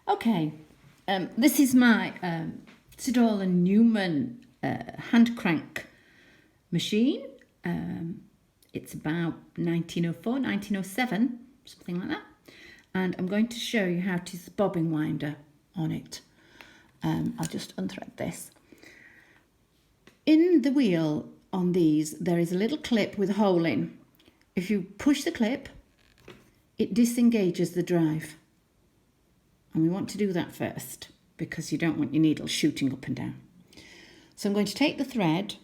Okay, this is my Seidel Neumann hand crank machine. It's about 1904, 1907, something like that. And I'm going to show you how to use the bobbin winder on it. I'll just unthread this. In the wheel on these, there is a little clip with a hole in. If you push the clip, it disengages the drive. And we want to do that first because you don't want your needle shooting up and down. So I'm going to take the thread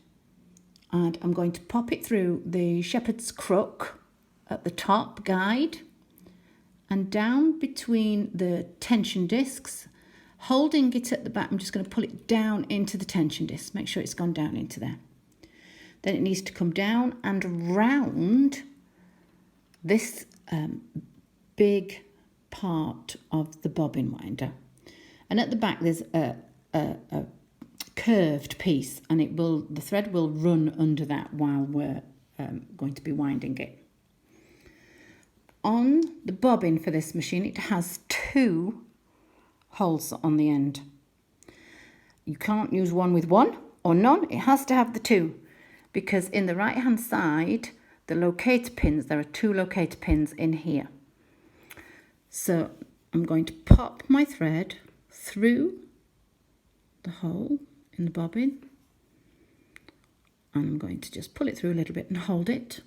and I'm going to pop it through the shepherd's crook at the top guide and down between the tension discs. Holding it at the back, I'm just going to pull it down into the tension disc. Make sure it's gone down into there. Then it needs to come down and around this big part of the bobbin winder. And at the back there's a curved piece, and the thread will run under that while we're going to be winding it. On the bobbin for this machine, it has 2 holes on the end. You can't use one with one or none. It has to have the 2, because in the right hand side, the locator pins, there are 2 locator pins in here. So I'm going to pop my thread through the hole in the bobbin, and I'm going to just pull it through a little bit and hold it.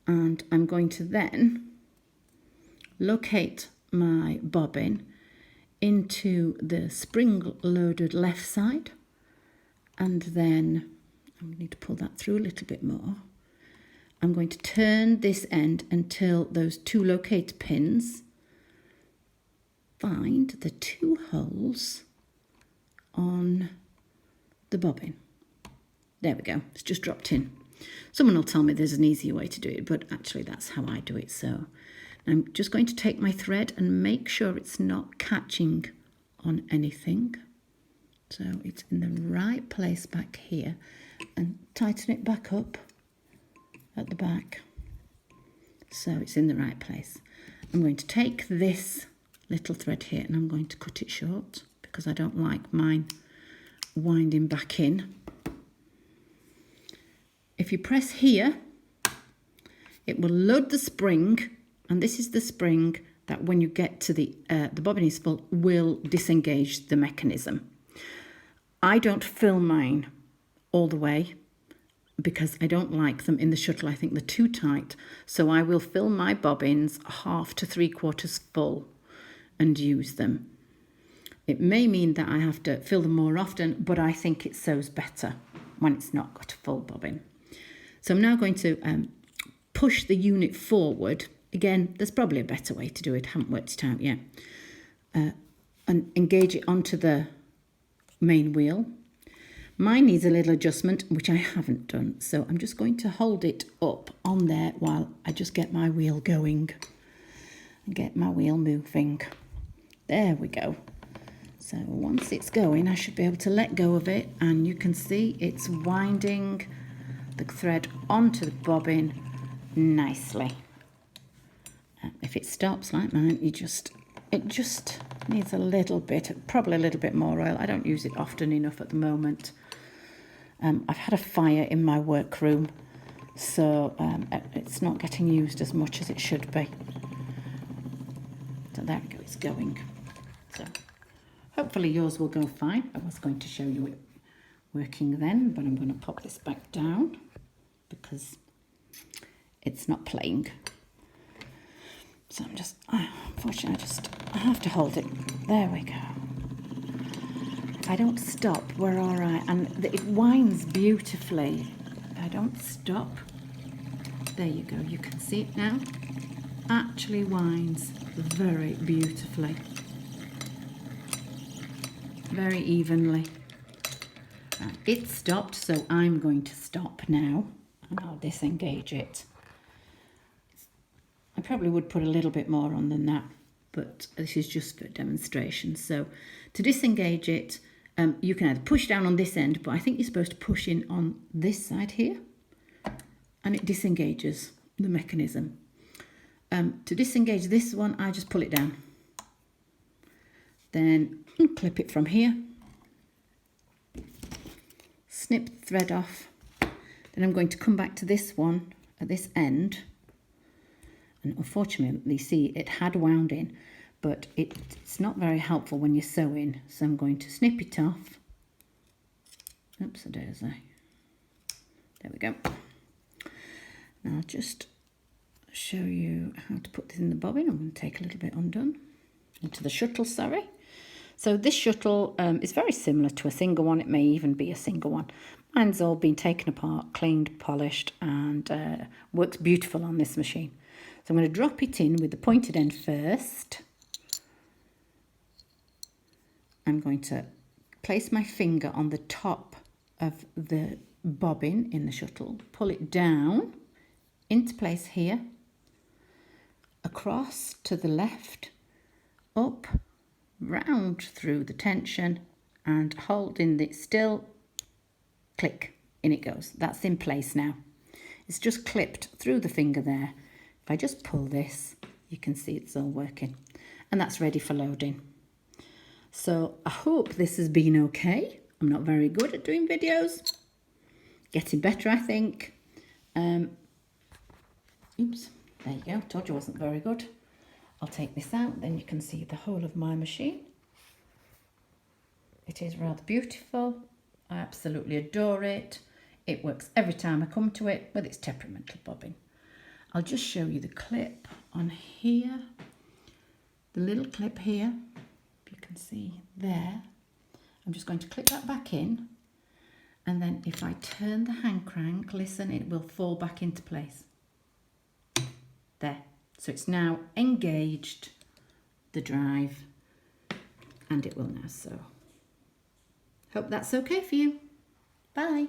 And I'm going to then locate my bobbin into the spring-loaded left side, and then I need to pull that through a little bit more. I'm going to turn this end until those 2 locator pins find the 2 holes on the bobbin. There we go, it's just dropped in. Someone will tell me there's an easier way to do it, but actually that's how I do it. So I'm just going to take my thread and make sure it's not catching on anything. So it's in the right place back here, and tighten it back up at the back so it's in the right place. I'm going to take this little thread here and I'm going to cut it short because I don't like mine winding back in. If you press here, it will load the spring, and this is the spring that when you get to the bobbin is full will disengage the mechanism. I don't fill mine all the way because I don't like them in the shuttle. I think they're too tight. So I will fill my bobbins 1/2 to 3/4 full and use them. It may mean that I have to fill them more often, but I think it sews better when it's not got a full bobbin. So I'm now going to push the unit forward. Again, there's probably a better way to do it. I haven't worked it out yet. And engage it onto the main wheel. Mine needs a little adjustment, which I haven't done. So I'm just going to hold it up on there while I just get my wheel going and get my wheel moving. There we go. So once it's going, I should be able to let go of it, and you can see it's winding the thread onto the bobbin nicely. If it stops like mine, it just needs a little bit, probably a little bit more oil. I don't use it often enough at the moment. I've had a fire in my workroom, so it's not getting used as much as it should be. So there we go, it's going. So hopefully yours will go fine. I was going to show you it working then, but I'm going to pop this back down because it's not playing. So unfortunately, I have to hold it. There we go. I don't stop, we're all right. And it winds beautifully. I don't stop. There you go, you can see it now. Actually winds very beautifully. Very evenly. It stopped, so I'm going to stop now. And I'll disengage it. I probably would put a little bit more on than that, but this is just for demonstration. So to disengage it, you can either push down on this end, but I think you're supposed to push in on this side here, and it disengages the mechanism. To disengage this one, I just pull it down. Then clip it from here, snip the thread off. Then I'm going to come back to this one at this end, and unfortunately, see, it had wound in, but it's not very helpful when you're sewing, so I'm going to snip it off. Oops, a daisy. There we go. Now I'll just show you how to put this in the bobbin. I'm going to take a little bit undone into the shuttle, sorry. So this shuttle is very similar to a single one. It may even be a single one. Mine's all been taken apart, cleaned, polished, and works beautiful on this machine. So I'm going to drop it in with the pointed end first. I'm going to place my finger on the top of the bobbin in the shuttle, pull it down into place here, across to the left, up, round through the tension, and holding it still, click, in it goes. That's in place now. It's just clipped through the finger there. If I just pull this, you can see it's all working, and that's ready for loading. So I hope this has been okay. I'm not very good at doing videos. Getting better, I think. Oops, there you go. Told you I wasn't very good. I'll take this out, then you can see the whole of my machine. It is rather beautiful. I absolutely adore it. It works every time I come to it with its temperamental bobbin. I'll just show you the clip on here. The little clip here, if you can see there. I'm just going to clip that back in, and then if I turn the hand crank, listen, it will fall back into place. There. So it's now engaged the drive, and it will now sew. Hope that's okay for you. Bye.